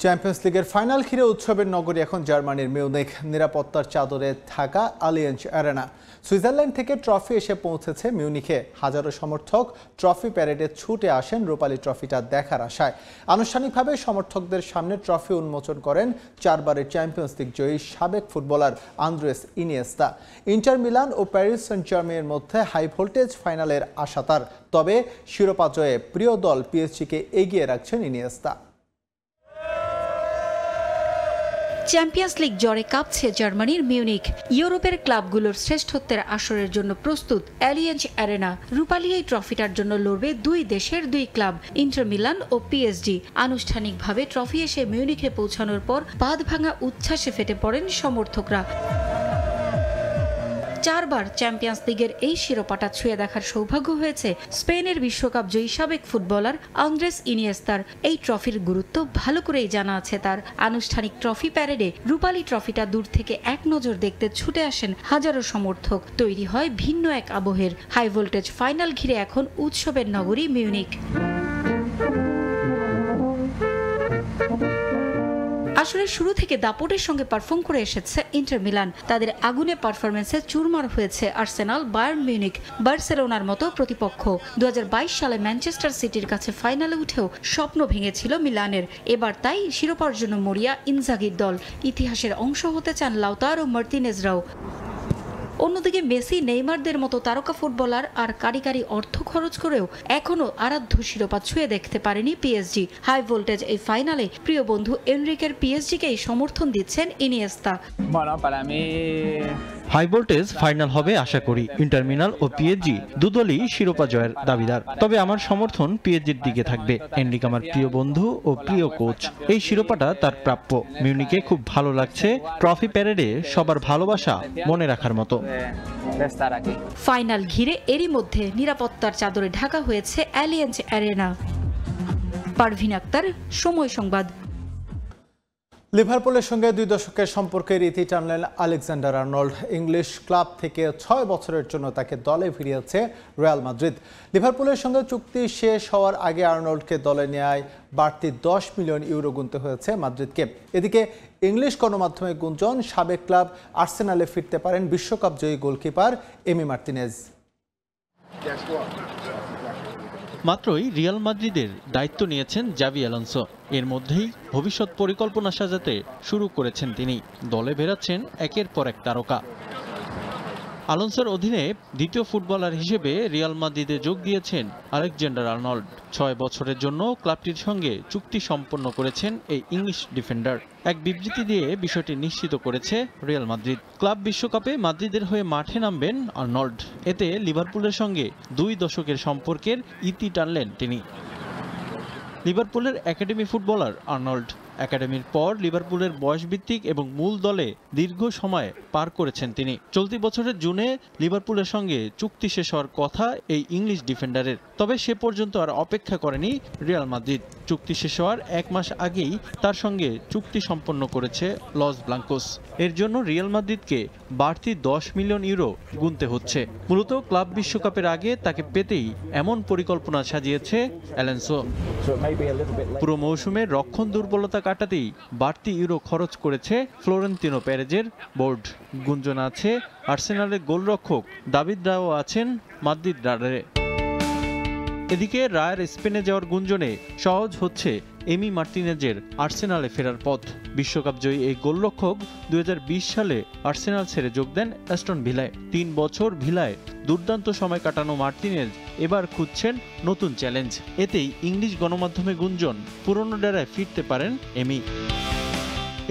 চ্যাম্পিয়ন্স লিগের ফাইনাল ঘিরে উৎসবের নগরী এখন জার্মানির মিউনিখ। নিরাপত্তার চাদরে থাকা আলিয়েঞ্জ অ্যারেনা। সুইজারল্যান্ড থেকে ট্রফি এসে পৌঁছেছে মিউনিখে। হাজারো সমর্থক ট্রফি প্যারেডে ছুটে আসেন রূপালী ট্রফিটা দেখার আশায়। আনুষ্ঠানিকভাবে সমর্থকদের সামনে ট্রফি উন্মোচন করেন 4 বারের চ্যাম্পিয়ন্স লিগ জয়ী সাবেক footballer Andres Iniesta. Inter Milan ও প্যারিস সেন্ট জার্মেইয়ের মধ্যে হাই ভোল্টেজ ফাইনালের আশা তার। তবে শিরোপা জয়ে প্রিয় দল পিএসজিকে এগিয়ে রাখছেন ইনিয়েস্তা। চ্যাম্পিয়ন্স লিগ জ্বরে কাঁপছে জার্মানির মিউনিখ। ইউরোপের ক্লাবগুলোর শ্রেষ্ঠত্বের আসরের জন্য প্রস্তুত অ্যালিয়েঞ্জ অ্যারেনা। রূপালী এই ট্রফিটার জন্য লড়বে দুই দেশের দুই ক্লাব, ইন্টার মিলান ও পিএসজি। আনুষ্ঠানিকভাবে ট্রফি এসে মিউনিখে পৌঁছানোর পর বাঁধ ভাঙা উচ্ছ্বাসে ফেটে পড়েন সমর্থকরা। 4 বার চ্যাম্পিয়ন্স লিগের এই শিরোপাটা ছুঁয়ে দেখার সৌভাগ্য হয়েছে স্পেনের বিশ্বকাপ জয়ী সাবেক ফুটবলার আন্দ্রেস ইনিয়েস্তার। এই ট্রফির গুরুত্ব ভালো করেই জানা আছে তার। আনুষ্ঠানিক ট্রফি প্যারেডে রূপালী ট্রফিটা দূর থেকে এক নজর দেখতে ছুটে আসেন হাজারো সমর্থক। তৈরি হয় ভিন্ন এক আবহের। হাই ভোল্টেজ ফাইনাল ঘিরে এখন উৎসবের নগরী মিউনিখ। আসলে শুরু থেকে দাপটের সঙ্গে পারফর্ম করে এসেছে ইন্টার মিলান। তাদের আগুনে পারফরমেন্সে চুরমার হয়েছে আর্সেনাল, বায়ার্ন মিউনিখ, বার্সেলোনার মতো প্রতিপক্ষ। 2022 সালে ম্যানচেস্টার সিটির কাছে ফাইনালে উঠেও স্বপ্ন ভেঙেছিল মিলানের। এবার তাই শিরোপার জন্য মরিয়া ইনজাগির দল। ইতিহাসের অংশ হতে চান লাউতারো মার্তিনেজরাও। অন্যদিকে মেসি, নেইমারদের মতো তারকা ফুটবলার আর কারিগরি অর্থ খরচ করেও এখনো আরাধ্য শিরোপা ছুঁয়ে দেখতে পারেনি পিএসজি। হাই ভোল্টেজ এই ফাইনালে প্রিয় বন্ধু এনরিকের পিএসজিকেই সমর্থন দিচ্ছেন ইনিয়েস্তা। হাই ভোল্টেজ ফাইনাল হবে আশা করি। ইন্টার মিলান ও পিএসজি দুদলই শিরোপা জয়ের দাবিদার। তবে আমার সমর্থন পিএসজির দিকে থাকবে। এনরিক আমার প্রিয় বন্ধু ও প্রিয় কোচ। এই শিরোপাটা তার প্রাপ্য। মিউনিকে খুব ভালো লাগছে। ট্রফি প্যারেডে সবার ভালোবাসা মনে রাখার মতো। ফাইনাল ঘিরে এরই মধ্যে নিরাপত্তার চাদরে ঢাকা হয়েছে অ্যালিয়েঞ্জ অ্যারেনা। পারভিন আক্তার, সময় সংবাদ। লিভারপুলের সঙ্গে 2 দশকের সম্পর্কের ইতি টানলেন আলেকজান্ডার আর্নল্ড। ইংলিশ ক্লাব থেকে 6 বছরের জন্য তাকে দলে ফিরিয়েছে রিয়াল মাদ্রিদ। লিভারপুলের সঙ্গে চুক্তি শেষ হওয়ার আগে আর্নল্ডকে দলে নেয় বাড়তি 10 মিলিয়ন ইউরো গুনতে হয়েছে মাদ্রিদকে। এদিকে ইংলিশ গণমাধ্যমে গুঞ্জন সাবেক ক্লাব আর্সেনালে ফিরতে পারেন বিশ্বকাপ জয়ী গোলকিপার এমি মার্তিনেজ। মাত্রই রিয়াল মাদ্রিদের দায়িত্ব নিয়েছেন জাভি অ্যালোনসো। এর মধ্যেই ভবিষ্যৎ পরিকল্পনা সাজাতে শুরু করেছেন তিনি। দলে বেরাচ্ছেন একের পর এক তারকা। আলোনসোর অধীনে দ্বিতীয় ফুটবলার হিসেবে রিয়াল মাদ্রিদে যোগ দিয়েছেন আলেকজান্ডার আর্নল্ড। 6 বছরের জন্য ক্লাবটির সঙ্গে চুক্তি সম্পন্ন করেছেন এই ইংলিশ ডিফেন্ডার। এক বিবৃতি দিয়ে বিষয়টি নিশ্চিত করেছে রিয়াল মাদ্রিদ। ক্লাব বিশ্বকাপে মাদ্রিদের হয়ে মাঠে নামবেন আর্নল্ড। এতে লিভারপুলের সঙ্গে 2 দশকের সম্পর্কের ইতি টানলেন তিনি। লিভারপুলের একাডেমি ফুটবলার আর্নল্ড। একাডেমির পর লিভারপুলের বয়সভিত্তিক এবং মূল দলে দীর্ঘ সময় পার করেছেন তিনি। চলতি বছরের জুনে লিভারপুলের সঙ্গে চুক্তি শেষ হওয়ার কথা এই ইংলিশ ডিফেন্ডারের, তবে সে পর্যন্ত আর অপেক্ষা করেনি রিয়াল মাদ্রিদ। চুক্তি শেষ হওয়ার 1 মাস আগেই তার সঙ্গে চুক্তি সম্পন্ন করেছে লস ব্লাঙ্কোস। এর জন্য রিয়াল মাদ্রিদকে বাড়তি 10 মিলিয়ন ইউরো গুনতে হচ্ছে। মূলত ক্লাব বিশ্বকাপের আগে তাকে পেতেই এমন পরিকল্পনা সাজিয়েছে অ্যালেন্সো। পুরো মৌসুমে রক্ষণ দুর্বলতা কাটাতেই বাড়তি ইউরো খরচ করেছে ফ্লোরেন্তিনো পেরেজের বোর্ড। গুঞ্জন আছে আর্সেনালের গোলরক্ষক দাভিদ রায়াও আছেন মাদ্রিদ রাডারে। এদিকে রায়ের স্পেনে যাওয়ার গুঞ্জনে সহজ হচ্ছে এমি মার্টিনেজের আর্সেনালে ফেরার পথ। বিশ্বকাপ জয়ী এই গোলরক্ষক 2020 সালে আর্সেনাল ছেড়ে যোগ দেন অ্যাস্টন ভিলায়। 3 বছর ভিলায় দুর্দান্ত সময় কাটানো মার্টিনেজ এবার খুঁজছেন নতুন চ্যালেঞ্জ। এতেই ইংলিশ গণমাধ্যমে গুঞ্জন পুরনো ডেরায় ফিরতে পারেন এমি।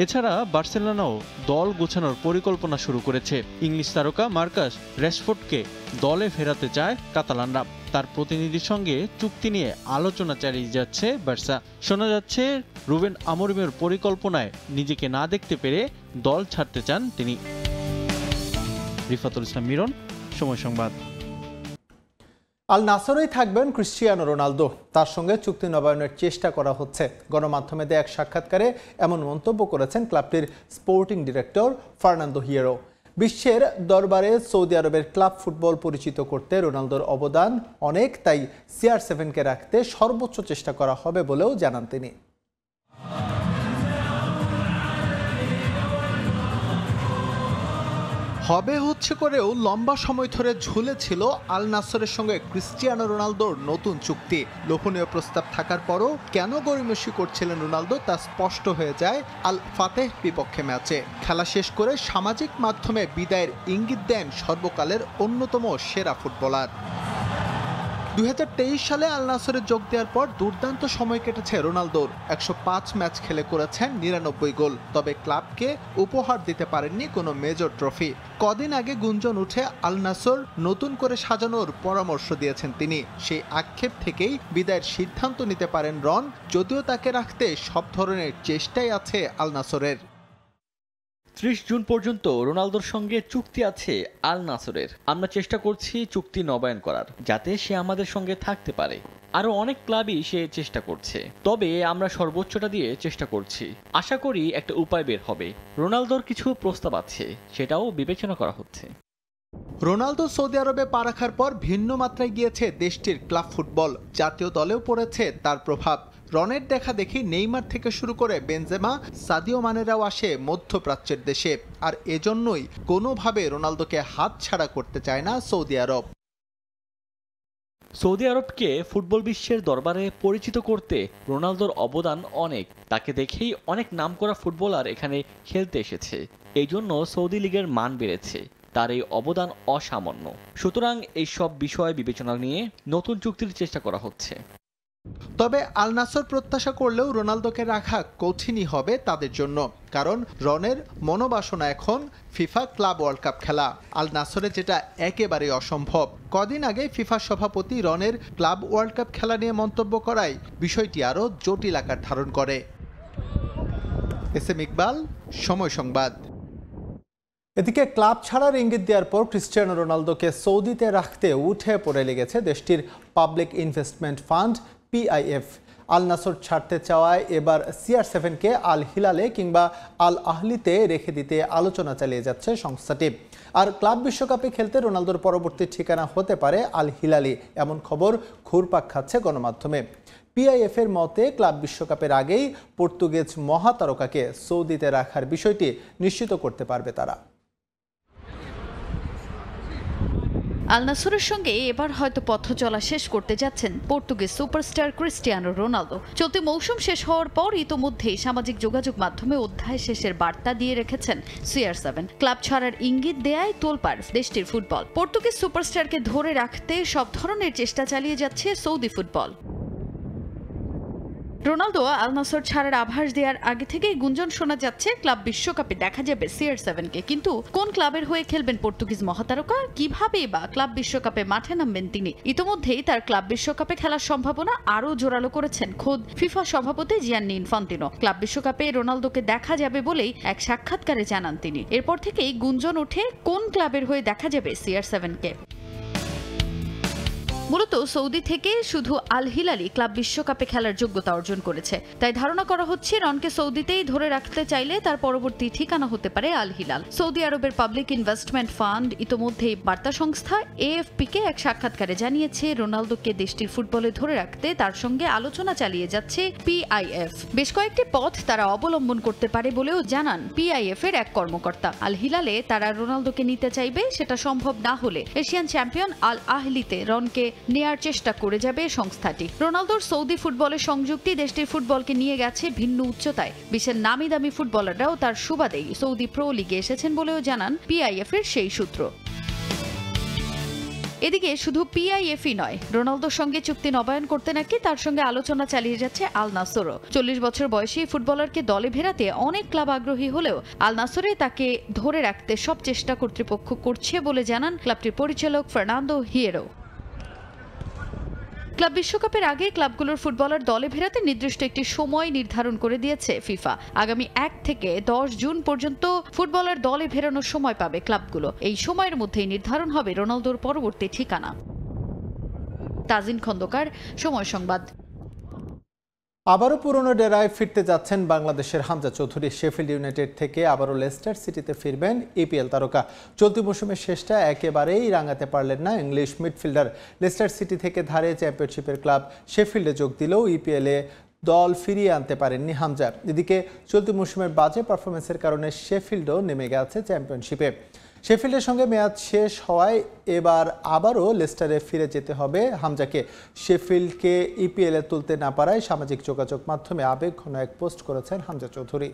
এছাড়া বার্সেলোনাও দল গোছানোর পরিকল্পনা শুরু করেছে। ইংলিশ তারকা মার্কাস র্যাশফোর্ডকে দলে ফেরাতে চায় কাতালানরা। তার প্রতিনিধির সঙ্গে চুক্তি নিয়ে আলোচনা চালিয়ে যাচ্ছে বার্সা। শোনা যাচ্ছে রুবেন আমোরিমের পরিকল্পনায় নিজেকে না দেখতে পেরে দল ছাড়তে চান তিনি। রিফাতুল ইসলাম মিরন, সময় সংবাদ। আল নাসরেই থাকবেন ক্রিস্টিয়ানো রোনালদো। তার সঙ্গে চুক্তি নবায়নের চেষ্টা করা হচ্ছে। গণমাধ্যমে দেয়া এক সাক্ষাৎকারে এমন মন্তব্য করেছেন ক্লাবটির স্পোর্টিং ডিরেক্টর ফার্নান্দো হিয়েরো। বিশ্বের দরবারে সৌদি আরবের ক্লাব ফুটবল পরিচিত করতে রোনালদোর অবদান অনেক, তাই CR7কে রাখতে সর্বোচ্চ চেষ্টা করা হবে বলেও জানান তিনি। হবে হচ্ছে করেও লম্বা সময় ধরে ঝুলেছিল আল নাসরের সঙ্গে ক্রিস্টিয়ানো রোনালদোর নতুন চুক্তি। লোভনীয় প্রস্তাব থাকার পরও কেন গড়িমসি করছিলেন রোনালদো তা স্পষ্ট হয়ে যায় আল ফাতেহ বিপক্ষে ম্যাচে। খেলা শেষ করে সামাজিক মাধ্যমে বিদায়ের ইঙ্গিত দেন সর্বকালের অন্যতম সেরা ফুটবলার। 2023 সালে আল নাসরে যোগ দেওয়ার পর দুর্দান্ত সময় কেটেছে রোনালদোর। 105 ম্যাচ খেলে করেছেন 99 গোল। তবে ক্লাবকে উপহার দিতে পারেননি কোনো মেজর ট্রফি। কদিন আগে গুঞ্জন উঠে আল নাসর নতুন করে সাজানোর পরামর্শ দিয়েছেন তিনি। সেই আক্ষেপ থেকেই বিদায়ের সিদ্ধান্ত নিতে পারেন রন, যদিও তাকে রাখতে সব ধরনের চেষ্টাই আছে আল নাসরের। 30 জুন পর্যন্ত রোনালদোর সঙ্গে চুক্তি আছে আল নাসরের। আমরা চেষ্টা করছি চুক্তি নবায়ন করার, যাতে সে আমাদের সঙ্গে থাকতে পারে। আরও অনেক ক্লাবই সে চেষ্টা করছে, তবে আমরা সর্বোচ্চটা দিয়ে চেষ্টা করছি। আশা করি একটা উপায় বের হবে। রোনালদোর কিছু প্রস্তাব আছে, সেটাও বিবেচনা করা হচ্ছে। রোনালদো সৌদি আরবে পা রাখার পর ভিন্ন মাত্রায় গিয়েছে দেশটির ক্লাব ফুটবল। জাতীয় দলেও পড়েছে তার প্রভাব। রনের দেখা দেখি নেইমার থেকে শুরু করে বেনজেমা, সাদিও মানেরাও আসে মধ্যপ্রাচ্যের দেশে। আর এজন্যই কোনোভাবে রোনালদোকে হাতছাড়া করতে চায় না সৌদি আরব। সৌদি আরবকে ফুটবল বিশ্বের দরবারে পরিচিত করতে রোনালদোর অবদান অনেক। তাকে দেখেই অনেক নামকরা ফুটবলার এখানে খেলতে এসেছে। এই জন্য সৌদি লীগের মান বেড়েছে। তার এই অবদান অসামান্য। সুতরাং এই সব বিষয় বিবেচনা নিয়ে নতুন চুক্তির চেষ্টা করা হচ্ছে। তবে আল নাসর প্রত্যাশা করলেও রোনালদোকে রাখা কঠিনই হবে তাদের জন্য, কারণ রনের মনোবাসনা এখন ফিফা ক্লাব ওয়ার্ল্ড কাপ খেলা। আল নাসরে যেটা একেবারে অসম্ভব। কদিন আগে ফিফা সভাপতি রনের ক্লাব ওয়ার্ল্ড কাপ খেলা নিয়ে মন্তব্য করায় বিষয়টি আরও জটিল আকার ধারণ করে। SM ইকবাল, সময় সংবাদ। এদিকে ক্লাব ছাড়ার ইঙ্গিত দেওয়ার পর ক্রিস্টিয়ানো রোনালদোকে সৌদিতে রাখতে উঠে পড়ে লেগেছে দেশটির পাবলিক ইনভেস্টমেন্ট ফান্ড PIF। আল নাসর ছাড়তে চাওয়ায় এবার CR7কে আল হিলালে কিংবা আল আহলিতে রেখে দিতে আলোচনা চালিয়ে যাচ্ছে সংস্থাটি। আর ক্লাব বিশ্বকাপে খেলতে রোনালদোর পরবর্তী ঠিকানা হতে পারে আল হিলালি, এমন খবর ঘুরপাক খাচ্ছে গণমাধ্যমে। PIF এর মতে ক্লাব বিশ্বকাপের আগেই পর্তুগিজ মহাতারকাকে সৌদিতে রাখার বিষয়টি নিশ্চিত করতে পারবে তারা। আল নাসরের সঙ্গে এবার হয়তো পথ চলা শেষ করতে যাচ্ছেন পর্তুগিজ সুপারস্টার ক্রিস্টিয়ানো রোনালদো। চলতি মৌসুম শেষ হওয়ার পর ইতোমধ্যেই সামাজিক যোগাযোগ মাধ্যমে অধ্যায় শেষের বার্তা দিয়ে রেখেছেন CR7। ক্লাব ছাড়ার ইঙ্গিত দেয়ায় তোলপাড় দেশটির ফুটবল। পর্তুগিজ সুপারস্টারকে ধরে রাখতে সব ধরনের চেষ্টা চালিয়ে যাচ্ছে সৌদি ফুটবল। রোনালদো আল নাসর ছাড়ার আভাস দেওয়ার আগে থেকেই গুঞ্জন শোনা যাচ্ছে ক্লাব বিশ্বকাপে দেখা যাবে CR7কে। কিন্তু কোন ক্লাবের হয়ে খেলবেন পর্তুগিজ মহাতারকা, কিভাবে বা ক্লাব বিশ্বকাপে মাঠে নামবেন তিনি? ইতোমধ্যেই তার ক্লাব বিশ্বকাপে খেলার সম্ভাবনা আরও জোরালো করেছেন খোদ ফিফা সভাপতি জিয়ান্নি ইনফান্তিনো। ক্লাব বিশ্বকাপে রোনালদোকে দেখা যাবে বলেই এক সাক্ষাৎকারে জানান তিনি। এরপর থেকেই গুঞ্জন ওঠে কোন ক্লাবের হয়ে দেখা যাবে CR7কে। মূলত সৌদি থেকে শুধু আল হিলালি ক্লাব বিশ্বকাপে খেলার যোগ্যতা অর্জন করেছে, তাই ধারণা করা হচ্ছে রনকে সৌদিতেই ধরে রাখতে চাইলে তার পরবর্তী ঠিকানা হতে পারে আল হিলাল। সৌদি আরবের পাবলিক ইনভেস্টমেন্ট ফান্ড ইতোমধ্যেই বার্তা সংস্থা AFP-কে এক সাক্ষাৎকারে জানিয়েছে রোনালদোকে দেশটির ফুটবলে ধরে রাখতে তার সঙ্গে আলোচনা চালিয়ে যাচ্ছে PIF। বেশ কয়েকটি পথ তারা অবলম্বন করতে পারে বলেও জানান PIF-এর এক কর্মকর্তা। আল হিলালে তারা রোনালদোকে নিতে চাইবে, সেটা সম্ভব না হলে এশিয়ান চ্যাম্পিয়ন আল আহলিতে রনকে নেয়ার চেষ্টা করে যাবে সংস্থাটি। রোনালদোর সৌদি ফুটবলের সংযুক্তি দেশটির ফুটবলকে নিয়ে গেছে ভিন্ন উচ্চতায়। বিশ্বের নামি দামি ফুটবলাররাও তার সুবাদেই সৌদি প্রো লিগে এসেছেন বলেও জানান PIF-এর সেই সূত্র। এদিকে শুধু PIF-ই নয়, রোনালদোর সঙ্গে চুক্তি নবায়ন করতে নাকি তার সঙ্গে আলোচনা চালিয়ে যাচ্ছে আল নাসরও। 40 বছর বয়সী ফুটবলারকে দলে ফেরাতে অনেক ক্লাব আগ্রহী হলেও আল নাসরে তাকে ধরে রাখতে সব চেষ্টা কর্তৃপক্ষ করছে বলে জানান ক্লাবটির পরিচালক ফার্নান্দো হিয়েরো। ক্লাব বিশ্বকাপের আগে ক্লাবগুলোর ফুটবলার দলে ফেরাতে নির্দিষ্ট একটি সময় নির্ধারণ করে দিয়েছে ফিফা। আগামী 1 থেকে 10 জুন পর্যন্ত ফুটবলার দলে ফেরানোর সময় পাবে ক্লাবগুলো। এই সময়ের মধ্যেই নির্ধারণ হবে রোনালদোর পরবর্তী ঠিকানা। তাজিন খন্দকার, সময় সংবাদ। আবারও পুরনো ডেরায় ফিরতে যাচ্ছেন বাংলাদেশের হামজা চৌধুরী। শেফিল্ড ইউনাইটেড থেকে আবারও লেস্টার সিটিতে ফিরবেন EPL তারকা। চলতি মৌসুমের শেষটা একেবারেই রাঙাতে পারলেন না ইংলিশ মিডফিল্ডার। লেস্টার সিটি থেকে ধারে চ্যাম্পিয়নশিপের ক্লাব শেফিল্ডে যোগ দিলেও EPL-এ দল ফিরিয়ে আনতে পারেননি হামজা। এদিকে চলতি মৌসুমের বাজে পারফরমেন্সের কারণে শেফিল্ডও নেমে গেছে চ্যাম্পিয়নশিপে। শেফিল্ডের সঙ্গে মেয়াদ শেষ হওয়ায় এবার আবারও লেস্টারে ফিরে যেতে হবে হামজাকে। শেফিল্ডকে EPL-এ তুলতে না পারায় সামাজিক যোগাযোগ মাধ্যমে আবেগঘন এক পোস্ট করেছেন হামজা চৌধুরী।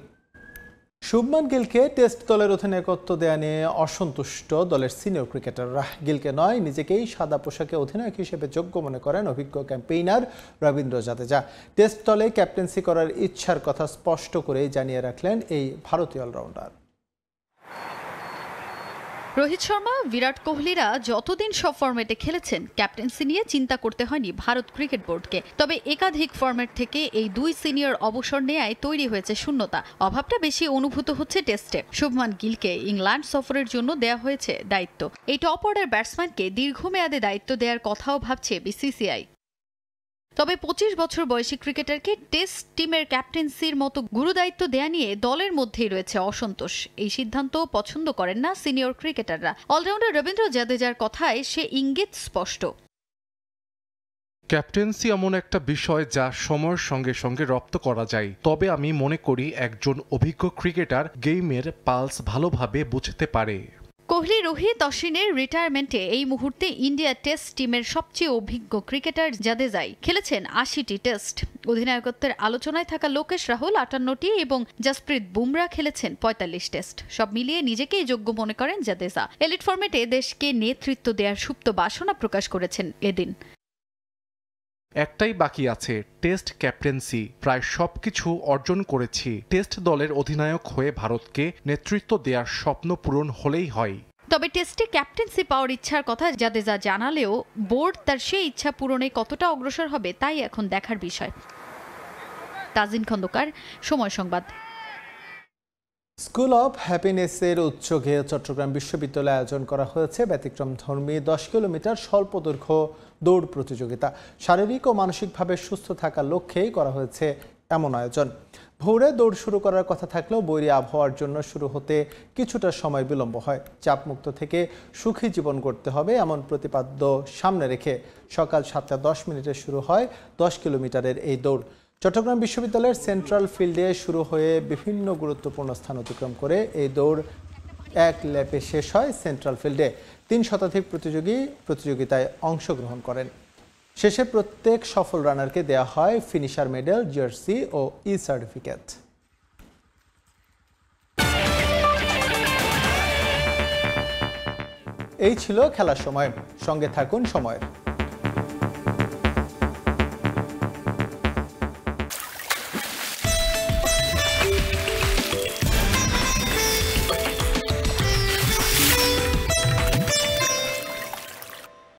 শুভমান গিলকে টেস্ট দলের অধিনায়কত্ব দেয়া নিয়ে অসন্তুষ্ট দলের সিনিয়র ক্রিকেটাররা। গিলকে নয়, নিজেকেই সাদা পোশাকে অধিনায়ক হিসেবে যোগ্য মনে করেন অভিজ্ঞ ক্যাম্পেইনার রবীন্দ্র জাদেজা। টেস্ট দলে ক্যাপ্টেন্সি করার ইচ্ছার কথা স্পষ্ট করেই জানিয়ে রাখলেন এই ভারতীয় অলরাউন্ডার। রোহিত শর্মা, বিরাট কোহলিরা যতদিন সব ফরম্যাটে খেলেছেন ক্যাপ্টেন্সি নিয়ে চিন্তা করতে হয়নি ভারত ক্রিকেট বোর্ডকে। তবে একাধিক ফরম্যাট থেকে এই দুই সিনিয়র অবসর নেয়ায় তৈরি হয়েছে শূন্যতা। অভাবটা বেশি অনুভূত হচ্ছে টেস্টে। শুভমান গিলকে ইংল্যান্ড সফরের জন্য দেয়া হয়েছে দায়িত্ব। এই টপ অর্ডার ব্যাটসম্যানকে দীর্ঘমেয়াদে দায়িত্ব দেওয়ার কথাও ভাবছে BCCI। তবে 25 বছর বয়সী ক্রিকেটারকে টেস্ট টিমের ক্যাপ্টেন্সির মতো গুরুদায়িত্ব দেয়া নিয়ে দলের মধ্যেই রয়েছে অসন্তোষ। এই সিদ্ধান্ত পছন্দ করেন না সিনিয়র ক্রিকেটাররা। অলরাউন্ডার রবীন্দ্র জাদেজার কথায় সে ইঙ্গিত স্পষ্ট। ক্যাপ্টেন্সি এমন একটা বিষয় যা সময়ের সঙ্গে সঙ্গে রপ্ত করা যায়। তবে আমি মনে করি একজন অভিজ্ঞ ক্রিকেটার গেমের পালস ভালোভাবে বুঝতে পারে। কোহলি, রোহিত, অশ্বিনের রিটায়ারমেন্টে এই মুহূর্তে ইন্ডিয়া টেস্ট টিমের সবচেয়ে অভিজ্ঞ ক্রিকেটার জাদেজাই খেলেছেন 80টি টেস্ট। অধিনায়কত্বের আলোচনায় থাকা লোকেশ রাহুল 58টি এবং জসপ্রীত বুমরা খেলেছেন 45 টেস্ট। সব মিলিয়ে নিজেকেই যোগ্য মনে করেন জাদেজা। এলিট ফরম্যাটে দেশকে নেতৃত্ব দেওয়ার সুপ্ত বাসনা প্রকাশ করেছেন এদিন। একটাই বাকি আছে, টেস্ট ক্যাপ্টেন্সি। প্রায় সবকিছু অর্জন করেছি। টেস্ট দলের অধিনায়ক হয়ে ভারতকে নেতৃত্ব দেওয়ার স্বপ্ন পূরণ হলেই হয়। তবে টেস্টে ক্যাপ্টেন্সি পাওয়ার ইচ্ছার কথা জাদেজা জানালেও বোর্ড তার সেই ইচ্ছা পূরণে কতটা অগ্রসর হবে তাই এখন দেখার বিষয়। তাজিন খন্দকার, সময় সংবাদ। স্কুল অব হ্যাপিনেসের উদ্যোগে চট্টগ্রাম বিশ্ববিদ্যালয়ে আয়োজন করা হয়েছে ব্যতিক্রমধর্মী 10 কিলোমিটার স্বল্প দৈর্ঘ্য দৌড় প্রতিযোগিতা। শারীরিক ও মানসিকভাবে সুস্থ থাকার লক্ষ্যেই করা হয়েছে এমন আয়োজন। ভোরে দৌড় শুরু করার কথা থাকলেও বৈরী আবহাওয়ার জন্য শুরু হতে কিছুটা সময় বিলম্ব হয়। চাপমুক্ত থেকে সুখী জীবন গড়তে হবে এমন প্রতিপাদ্য সামনে রেখে সকাল 7টা 10 মিনিটে শুরু হয় 10 কিলোমিটারের এই দৌড়। চট্টগ্রাম বিশ্ববিদ্যালয়ের সেন্ট্রাল ফিল্ডে শুরু হয়ে বিভিন্ন গুরুত্বপূর্ণ স্থান অতিক্রম করে এই দৌড় এক ল্যাপে শেষ হয় সেন্ট্রাল ফিল্ডে। 3 শতাধিক প্রতিযোগিতায় অংশগ্রহণ করেন। শেষে প্রত্যেক সফল রানারকে দেওয়া হয় ফিনিশার মেডেল, জার্সি ও সার্টিফিকেট। এই ছিল খেলার সময়। সঙ্গে থাকুন সময়ের।